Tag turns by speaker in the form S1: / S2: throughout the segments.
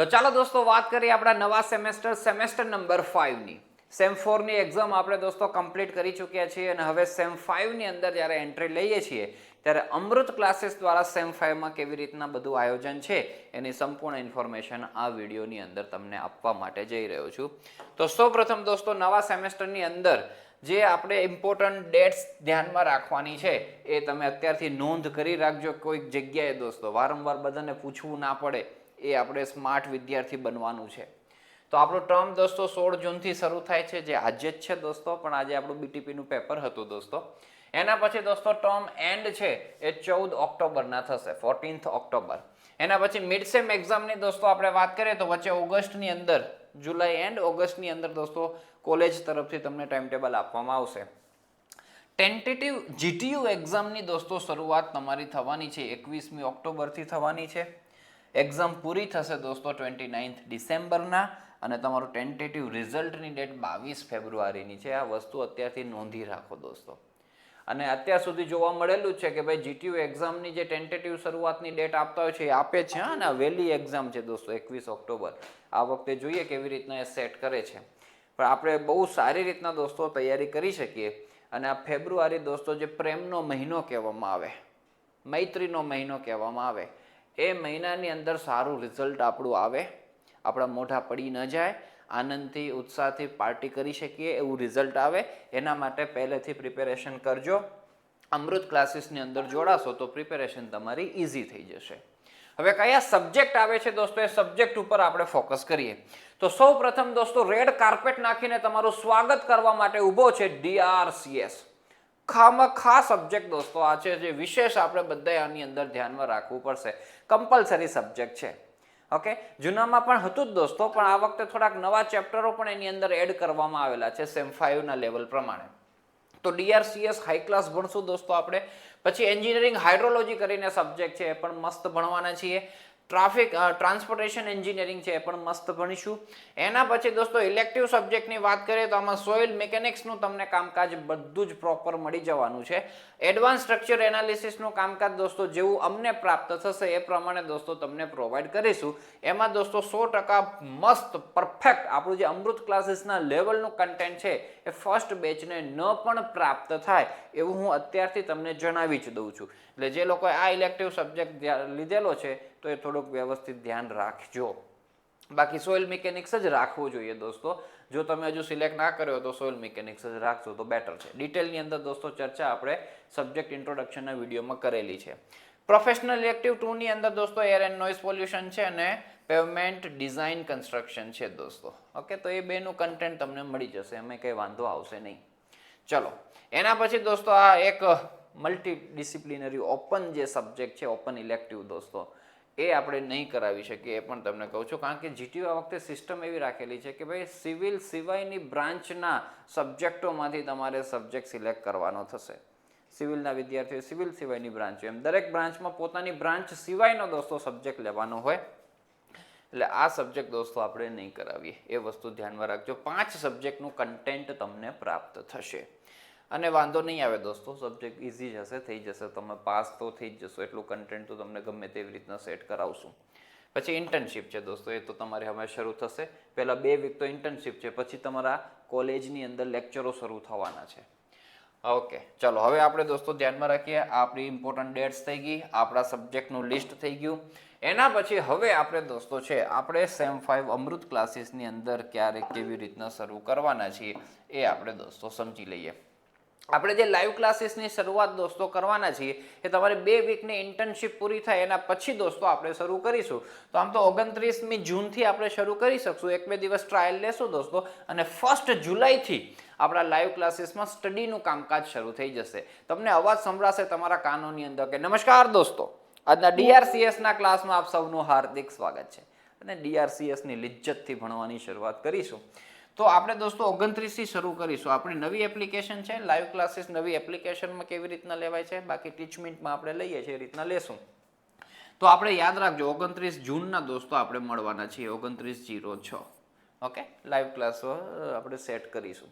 S1: તો ચાલો દોસ્તો વાત કરીએ આપણા નવા સેમેસ્ટર નંબર 5 ની સેમ 4 ની એક્ઝામ આપણે દોસ્તો કમ્પ્લીટ કરી ચૂક્યા છીએ અને હવે સેમ 5 ની અંદર જ્યારે એન્ટ્રી લઈએ છીએ ત્યારે અમૃત ક્લાસીસ દ્વારા સેમ 5 માં કેવી રીતના બધું આયોજન છે એની સંપૂર્ણ ઇન્ફોર્મેશન આ વિડીયોની અંદર તમને આપવા માટે જઈ રહ્યો છું. તો સૌપ્રથમ દોસ્તો નવા સેમેસ્ટરની અંદર જે આપણે ઇમ્પોર્ટન્ટ ડેટ્સ ધ્યાનમાં રાખવાની છે એ તમે અત્યારથી નોંધ કરી રાખજો. કોઈક જગ્યાએ દોસ્તો વારંવાર બધાને પૂછવું ના પડે એ આપણે સ્માર્ટ વિદ્યાર્થી બનવાનું છે. તો આપણું ટર્મ દોસ્તો 16 જૂનથી શરૂ થાય છે, જે આજે જ છે દોસ્તો, પણ આજે આપણું બીટીપીનું પેપર હતું દોસ્તો. એના પછી દોસ્તો ટર્મ એન્ડ છે એ 14 ઓક્ટોબરના થશે, 14th ઓક્ટોબર. એના પછી મિડ સેમ એક્ઝામની દોસ્તો આપણે વાત કરીએ તો વચ્ચે ઓગસ્ટની અંદર, જુલાઈ એન્ડ ઓગસ્ટની અંદર દોસ્તો કોલેજ તરફથી તમને ટાઈમ ટેબલ આપવામાં આવશે. ટેન્ટેટિવ જીટીયુ એક્ઝામની દોસ્તો શરૂઆત તમારી થવાની છે 21મી ઓક્ટોબરથી થવાની છે. એક્ઝામ પૂરી થશે દોસ્તો 29th ડિસેમ્બરના અને તમારું ટેન્ટેટિવ રિઝલ્ટની ડેટ 22 ફેબ્રુઆરીની છે. આ વસ્તુ અત્યારથી નોંધી રાખો દોસ્તો. અને અત્યાર સુધી જોવા મળેલું છે કે ભાઈ જીટીયુ એક્ઝામની જે ટેન્ટેટિવ શરૂઆતની ડેટ આપતા હોય છે એ આપે છે, અને આ વહેલી એક્ઝામ છે દોસ્તો 21 ઓક્ટોબર. આ વખતે જોઈએ કેવી રીતના એ સેટ કરે છે, પણ આપણે બહુ સારી રીતના દોસ્તો તૈયારી કરી શકીએ. અને આ ફેબ્રુઆરી દોસ્તો જે પ્રેમનો મહિનો કહેવામાં આવે, મૈત્રીનો મહિનો કહેવામાં આવે, એ મહિનાની અંદર સારું રિઝલ્ટ આપણું આવે, આપણા મોઢા પડી ન જાય, આનંદથી ઉત્સાહથી પાર્ટી કરી શકીએ એવું રિઝલ્ટ આવે. એના માટે પહેલેથી પ્રિપેરેશન કરજો. અમૃત ક્લાસીસની અંદર જોડાશો તો પ્રિપેરેશન તમારી ઇઝી થઈ જશે. હવે કયા સબ્જેક્ટ આવે છે દોસ્તો, એ સબ્જેક્ટ ઉપર આપણે ફોકસ કરીએ. તો સૌ પ્રથમ દોસ્તો રેડ કાર્પેટ નાખીને તમારું સ્વાગત કરવા માટે ઊભો છે DRCS. ખાસ સબ્જેક્ટ દોસ્તો આ છે, જે વિશેષ આપણે બધાએ આની અંદર ધ્યાનમાં રાખવું પડશે. કમ્પલસરી સબ્જેક્ટ છે. ઓકે, જૂનામાં પણ હતું જ દોસ્તો, પણ આ વખતે થોડાક નવા ચેપ્ટરો પણ એની અંદર એડ કરવામાં આવેલા છે સેમ 5 ના લેવલ પ્રમાણે. તો DRCS હાઈ ક્લાસ ભણશું દોસ્તો આપણે. પછી એન્જિનિયરિંગ હાઇડ્રોલોજી કરીને સબ્જેક્ટ છે, એ પણ મસ્ત ભણવાના છીએ. ટ્રાન્સપોર્ટેશન એન્જિનિયરિંગ છે, એ પણ મસ્ત ભણીશું. એના પછી દોસ્તો ઇલેક્ટિવ સબ્જેક્ટની વાત કરીએ તો આમાં સોઇલ મિકેનિક્સનું તમને કામકાજ બધું જ પ્રોપર મળી જવાનું છે. એડવાન્સ સ્ટ્રક્ચર એનાલિસિસનું કામકાજ દોસ્તો જેવું અમને પ્રાપ્ત થશે એ પ્રમાણે દોસ્તો તમને પ્રોવાઈડ કરીશું. એમાં દોસ્તો 100% મસ્ત પરફેક્ટ આપણું જે અમૃત ક્લાસીસના લેવલનું કન્ટેન્ટ છે એ ફર્સ્ટ બેચને ન પણ પ્રાપ્ત થાય એવું હું અત્યારથી તમને જણાવી જ દઉં છું. એટલે જે લોકોએ આ ઇલેક્ટિવ સબ્જેક્ટ લીધેલો છે તો એ થોડુંક વ્યવસ્થિત ધ્યાન રાખજો. બાકી સોઇલ મિકેનિક્સ જ રાખવું જોઈએ દોસ્તો. જો તમે હજુ સિલેક્ટ ના કર્યો તો સોઇલ મિકેનિક્સ જ રાખશો તો બેટર છે. ડિટેલની અંદર દોસ્તો ચર્ચા આપણે સબ્જેક્ટ ઇન્ટ્રોડક્શનના વિડીયોમાં કરેલી છે. પ્રોફેશનલ ઇલેક્ટિવ 2 ની અંદર દોસ્તો એર એન્ડ નોઇઝ પોલ્યુશન છે અને પેવમેન્ટ ડિઝાઇન કન્સ્ટ્રક્શન છે દોસ્તો. ઓકે, તો એ બેનું કન્ટેન્ટ તમને મળી જશે, એમાં કંઈ વાંધો આવશે નહીં. ચલો, એના પછી દોસ્તો આ એક મલ્ટી ડિસિપ્લિનરી ઓપન જે સબ્જેક્ટ છે, ઓપન ઇલેક્ટિવ દોસ્તો, એ આપણે નહીં કરાવી શકીએ, એ પણ તમને કહું છું. કારણ કે જીટીયુ આ વખતે સિસ્ટમ એવી રાખેલી છે કે ભાઈ સિવિલ સિવાયની બ્રાન્ચના સબ્જેક્ટોમાંથી તમારે સબ્જેક્ટ સિલેક્ટ કરવાનો થશે. સિવિલના વિદ્યાર્થીઓ સિવિલ સિવાયની બ્રાન્ચ, એમ દરેક બ્રાન્ચમાં પોતાની બ્રાન્ચ સિવાયનો દોસ્તો સબ્જેક્ટ લેવાનો હોય. એટલે આ સબ્જેક્ટ દોસ્તો આપણે નહીં કરાવીએ, એ વસ્તુ ધ્યાનમાં રાખજો. 5 સબ્જેક્ટનું કન્ટેન્ટ તમને પ્રાપ્ત થશે અને વાંધો નહીં આવે દોસ્તો, સબ્જેક્ટ ઇઝી જ હશે, થઈ જશે, તમે પાસ તો થઈ જ જશો. એટલું કન્ટેન્ટ તો તમને ગમે તેવી રીતના સેટ કરાવશું. પછી ઇન્ટર્નશીપ છે દોસ્તો, એ તો તમારે હવે શરૂ થશે. પહેલા 2 વીક તો ઇન્ટર્નશીપ છે, પછી તમારા કોલેજની અંદર લેક્ચરો શરૂ થવાના છે. ઓકે, ચલો હવે આપણે દોસ્તો ધ્યાનમાં રાખીએ. આપણી ઇમ્પોર્ટન્ટ ડેટ્સ થઈ ગઈ, આપણા સબ્જેક્ટનું લિસ્ટ થઈ ગયું. એના પછી હવે આપણે દોસ્તો છે આપણે સેમ 5 અમૃત ક્લાસીસની અંદર ક્યારે કેવી રીતના શરૂ કરવાના છીએ એ આપણે દોસ્તો સમજી લઈએ. આપણે જે લાઈવ ક્લાસીસની શરૂઆત દોસ્તો કરવાના છીએ એ તમારે 2 વીકની ઇન્ટર્નશીપ પૂરી થાય એના પછી દોસ્તો આપણે શરૂ કરીશું. તો આમ તો 29મી જૂનથી આપણે શરૂ કરી શકશું. 1-2 દિવસ ટ્રાયલ લેશું દોસ્તો, અને 1 જુલાઈથી આપણા લાઈવ ક્લાસીસમાં સ્ટડીનું કામકાજ શરૂ થઈ જશે. તમને અવાજ સંભળાશે તમારા કાનોની અંદર કે નમસ્કાર દોસ્તો, આજના DRCSના ક્લાસમાં આપ સૌનું હાર્દિક સ્વાગત છે. અને DRCSની લિજ્જતથી ભણવાની શરૂઆત કરીશું. તો આપણે દોસ્તો 29થી શરૂ કરીશું. આપણી નવી એપ્લિકેશન છે લાઈવ ક્લાસીસ, નવી એપ્લિકેશનમાં કેવી રીતના લેવાય છે, બાકી ટીચમેન્ટમાં આપણે લઈએ છીએ એ રીતના લેશું. તો આપણે યાદ રાખજો 29 જૂનના દોસ્તો આપણે મળવાના છીએ, 29/06. ઓકે, લાઈવ ક્લાસ આપણે સેટ કરીશું.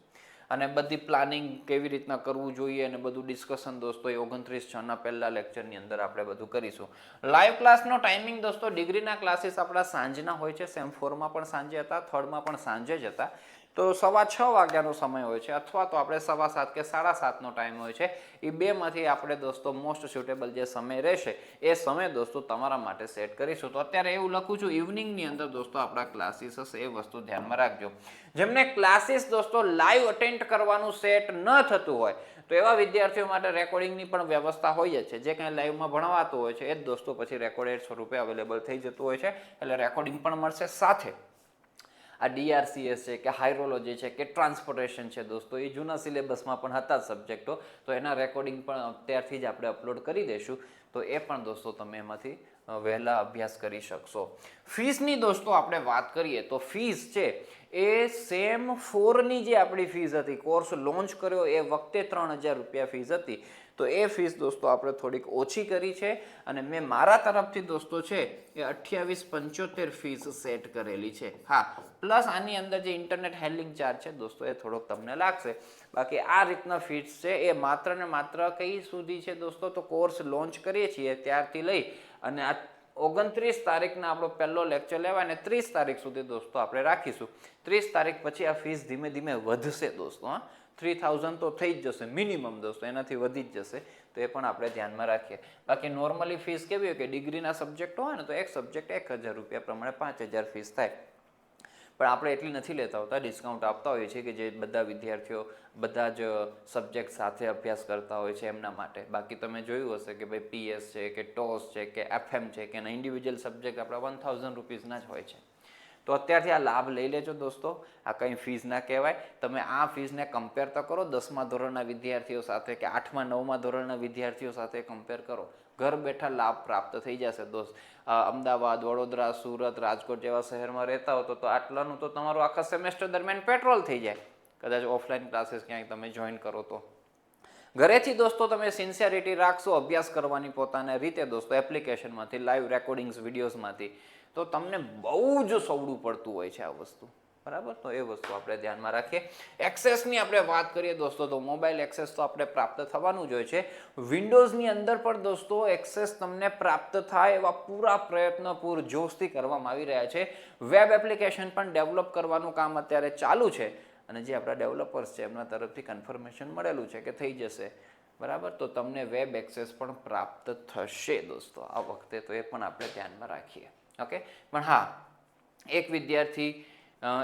S1: અને બધી પ્લાનિંગ કેવી રીતના કરવું જોઈએ અને બધું ડિસ્કશન દોસ્તો એ 29/6 પહેલા લેક્ચરની અંદર આપણે બધું કરીશું. લાઈવ ક્લાસનો ટાઈમિંગ દોસ્તો ડિગ્રીના ક્લાસીસ આપણા સાંજના હોય છે. સેમ 4માં પણ સાંજે હતા, થર્ડમાં પણ સાંજે જ હતા. તો 6:15 વાગ્યાનો સમય હોય છે અથવા તો આપણે 7:15 કે 7:30નો ટાઈમ હોય છે. એ બેમાંથી આપણે દોસ્તો મોસ્ટ સુટેબલ જે સમય રહેશે એ સમય દોસ્તો તમારા માટે સેટ કરીશું. તો અત્યારે એવું લખું છું ઇવનિંગની અંદર દોસ્તો આપણા ક્લાસીસ હશે, એ વસ્તુ ધ્યાનમાં રાખજો. જેમને ક્લાસીસ દોસ્તો લાઈવ અટેન્ડ કરવાનું સેટ ન થતું હોય તો એવા વિદ્યાર્થીઓ માટે રેકોર્ડિંગની પણ વ્યવસ્થા હોય જ છે. જે કાંઈ લાઈવમાં ભણવાતું હોય છે એ જ દોસ્તો પછી રેકોર્ડેડ સ્વરૂપે અવેલેબલ થઈ જતું હોય છે, એટલે રેકોર્ડિંગ પણ મળશે. સાથે આ DRCS છે કે હાઇડ્રોલોજી છે કે ટ્રાન્સપોર્ટેશન છે દોસ્તો, એ જૂના સિલેબસમાં પણ હતા સબ્જેક્ટો, તો એના રેકોર્ડિંગ પણ અત્યારથી જ આપણે અપલોડ કરી દઈશું. તો એ પણ દોસ્તો તમે એમાંથી વહેલા અભ્યાસ કરી શકશો. ફીસની દોસ્તો આપણે વાત કરીએ તો ફીસ છે એ સેમ 4ની જે આપણી ફીસ હતી, કોર્સ લોન્ચ કર્યો એ વખતે 3000 રૂપિયા ફીસ હતી. તો એ ફીસ દોસ્તો આપણે થોડીક ઓછી કરી છે અને મેં મારા તરફથી દોસ્તો છે એ 2875 ફીસ સેટ કરેલી છે. હા, પ્લસ આની અંદર જે ઇન્ટરનેટ હેન્ડલિંગ ચાર્જ છે દોસ્તો એ થોડોક તમને લાગશે. બાકી આ રીતના ફીસ છે એ માત્ર ને માત્ર કઈ સુધી છે દોસ્તો, તો કોર્સ લોન્ચ કરીએ છીએ ત્યારથી લઈ અને આ 29 તારીખના આપણો પહેલો લેક્ચર લેવાય ને 30 તારીખ સુધી દોસ્તો આપણે રાખીશું. 30 તારીખ પછી આ ફીસ ધીમે ધીમે વધશે દોસ્તો. 3000 તો થઈ જ જશે મિનિમમ દોસ્તો, એનાથી વધી જ જશે. તો એ પણ આપણે ધ્યાનમાં રાખીએ. બાકી નોર્મલી ફીસ કેવી હોય કે ડિગ્રીના સબ્જેક્ટ હોય ને તો એક સબ્જેક્ટ 1000 રૂપિયા પ્રમાણે 5000 ફીસ થાય. પણ આપણે એટલી નથી લેતા હોતા, ડિસ્કાઉન્ટ આપતા હોઈએ છીએ કે જે બધા વિદ્યાર્થીઓ બધા જ સબ્જેક્ટ સાથે અભ્યાસ કરતા હોય છે એમના માટે. બાકી તમે જોયું હશે કે ભાઈ PS છે કે ટોસ છે કે FM છે કે એના ઇન્ડિવિજ્યુઅલ સબ્જેક્ટ આપણા 1000 રૂપીસના જ હોય છે. તો અત્યારથી આ લાભ લઈ લેજો દોસ્તો. આ કંઈ ફીસ ના કહેવાય. તમે આ ફીસને કમ્પેર તો કરો 10મા ધોરણના વિદ્યાર્થીઓ સાથે કે 8મા 9મા ધોરણના વિદ્યાર્થીઓ સાથે કમ્પેર કરો. ઘર બેઠા લાભ પ્રાપ્ત થઈ જશે દોસ્ત. અમદાવાદ, વડોદરા, સુરત, રાજકોટ જેવા શહેરમાં રહેતા હો તો આટલાનું તો તમારું આખા સેમેસ્ટર દરમિયાન પેટ્રોલ થઈ જાય, કદાચ ઓફલાઈન ક્લાસીસ ક્યાંય તમે જોઈન કરો તો. ઘરેથી દોસ્તો તમે સિન્સિયરિટી રાખશો અભ્યાસ કરવાની પોતાના રીતે દોસ્તો, એપ્લિકેશનમાંથી, લાઈવ રેકોર્ડિંગ્સ વિડીયોઝમાંથી, તો તમને બહુ જ સવડું પડતું હોય છે આ વસ્તુ. બરાબર, તો એ વસ્તુ આપણે ધ્યાનમાં રાખીએ. એક્સેસની આપણે વાત કરીએ દોસ્તો તો મોબાઈલ એક્સેસ તો આપણે પ્રાપ્ત થવાનું જ હોય છે. વિન્ડોઝની અંદર પણ દોસ્તો એક્સેસ તમને પ્રાપ્ત થાય એવા પૂરા પ્રયત્ન પૂરજોશથી કરવામાં આવી રહ્યા છે. વેબ એપ્લિકેશન પણ ડેવલપ કરવાનું કામ અત્યારે ચાલુ છે અને જે આપણા ડેવલપર્સ છે એમના તરફથી કન્ફર્મેશન મળેલું છે કે થઈ જશે. બરાબર, તો તમને વેબ એક્સેસ પણ પ્રાપ્ત થશે દોસ્તો આ વખતે, તો એ પણ આપણે ધ્યાનમાં રાખીએ. ઓકે, પણ હા, એક વિદ્યાર્થી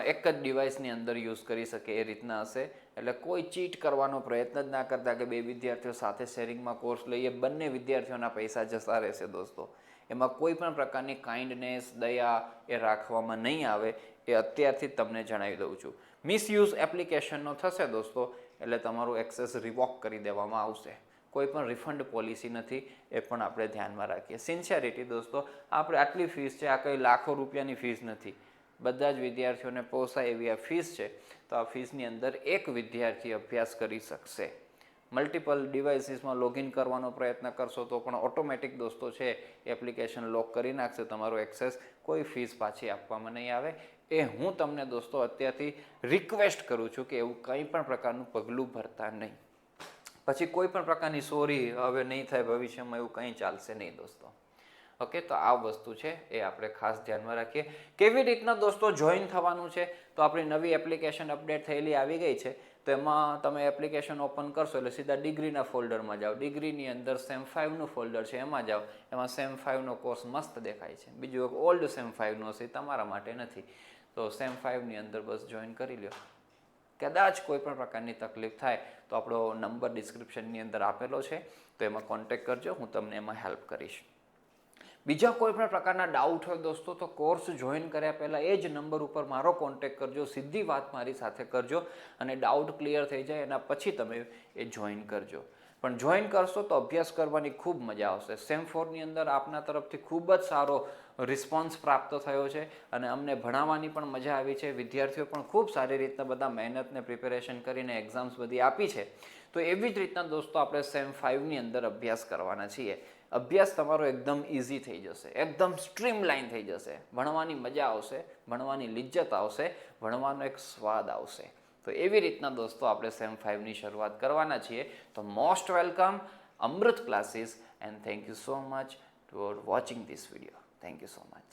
S1: એક જ ડિવાઇસની અંદર યુઝ કરી શકે એ રીતના હશે. એટલે કોઈ ચીટ કરવાનો પ્રયત્ન જ ના કરતા કે બે વિદ્યાર્થીઓ સાથે શેરિંગમાં કોર્સ લઈએ, બંને વિદ્યાર્થીઓના પૈસા જતા રહેશે દોસ્તો. એમાં કોઈ પણ પ્રકારની કાઇન્ડનેસ, દયા એ રાખવામાં નહીં આવે. એ અત્યારથી જ તમને જણાવી દઉં છું. મિસયુઝ એપ્લિકેશનનો થશે દોસ્તો એટલે તમારું એક્સેસ રિવોક કરી દેવામાં આવશે. કોઈ પણ રિફંડ પોલિસી નથી, એ પણ આપણે ધ્યાનમાં રાખીએ. સિન્સિયરિટી દોસ્તો, આપણે આટલી ફીસ છે, આ કંઈ લાખો રૂપિયાની ફીસ નથી. બધા જ વિદ્યાર્થીઓને પોસાય એવી આ ફીસ છે. તો આ ફીસની અંદર એક વિદ્યાર્થી અભ્યાસ કરી શકશે. મલ્ટિપલ ડિવાઇસીસમાં લોગિન કરવાનો પ્રયત્ન કરશો તો પણ ઓટોમેટિક દોસ્તો છે એપ્લિકેશન લોક કરી નાખશે તમારો એક્સેસ. કોઈ ફીસ પાછી આપવામાં નહીં આવે. એ હું તમને દોસ્તો અત્યારથી રિક્વેસ્ટ કરું છું કે એવું કંઈ પણ પ્રકારનું પગલું ભરતા નહીં. પછી કોઈ પણ પ્રકારની સોરી હવે નહીં થાય ભવિષ્યમાં, એવું કંઈ ચાલશે નહીં દોસ્તો. ઓકે, તો આ વસ્તુ છે એ આપણે ખાસ ધ્યાનમાં રાખીએ. કેવી રીતના દોસ્તો જોઈન થવાનું છે, તો આપણી નવી એપ્લિકેશન અપડેટ થયેલી આવી ગઈ છે. તો એમાં તમે એપ્લિકેશન ઓપન કરશો એટલે સીધા ડિગ્રીના ફોલ્ડરમાં જાઓ. ડિગ્રીની અંદર સેમ 5નું ફોલ્ડર છે એમાં જાઓ. એમાં સેમ 5નો કોર્સ મસ્ત દેખાય છે. બીજું એક ઓલ્ડ સેમ 5નો હશે, તમારા માટે નથી. તો સેમ 5ની અંદર બસ જોઈન કરી લો. કદાચ કોઈ પણ પ્રકારની તકલીફ થાય તો આપણો નંબર ડિસ્ક્રિપ્શનની અંદર આપેલો છે, તો એમાં કોન્ટેક્ટ કરજો, હું તમને એમાં હેલ્પ કરીશ. બીજા કોઈ પણ પ્રકારના ડાઉટ હોય દોસ્તો તો કોર્સ જોઈન કર્યા પહેલાં એ જ નંબર ઉપર મારો કોન્ટેક્ટ કરજો, સીધી વાત મારી સાથે કરજો અને ડાઉટ ક્લિયર થઈ જાય એના પછી તમે એ જોઈન કરજો. પણ જોઈન કરશો તો અભ્યાસ કરવાની ખૂબ મજા આવશે. સેમ 4ની અંદર આપના તરફથી ખૂબ જ સારો રિસ્પોન્સ પ્રાપ્ત થયો છે અને અમને ભણાવવાની પણ મજા આવી છે. વિદ્યાર્થીઓ પણ ખૂબ સારી રીતના બધા મહેનતને પ્રિપેરેશન કરીને એક્ઝામ્સ બધી આપી છે. તો એવી જ રીતના દોસ્તો આપણે સેમ 5ની અંદર અભ્યાસ કરવાના છીએ. અભ્યાસ તમારો એકદમ ઇઝી થઈ જશે, એકદમ સ્ટ્રીમલાઇન થઈ જશે. ભણવાની મજા આવશે, ભણવાની લિજ્જત આવશે, ભણવાનો એક સ્વાદ આવશે. તો એવી રીતના દોસ્તો આપણે સેમ 5ની શરૂઆત કરવાના છીએ. તો most welcome Amrit classes and thank you so much for watching this video. Thank you so much.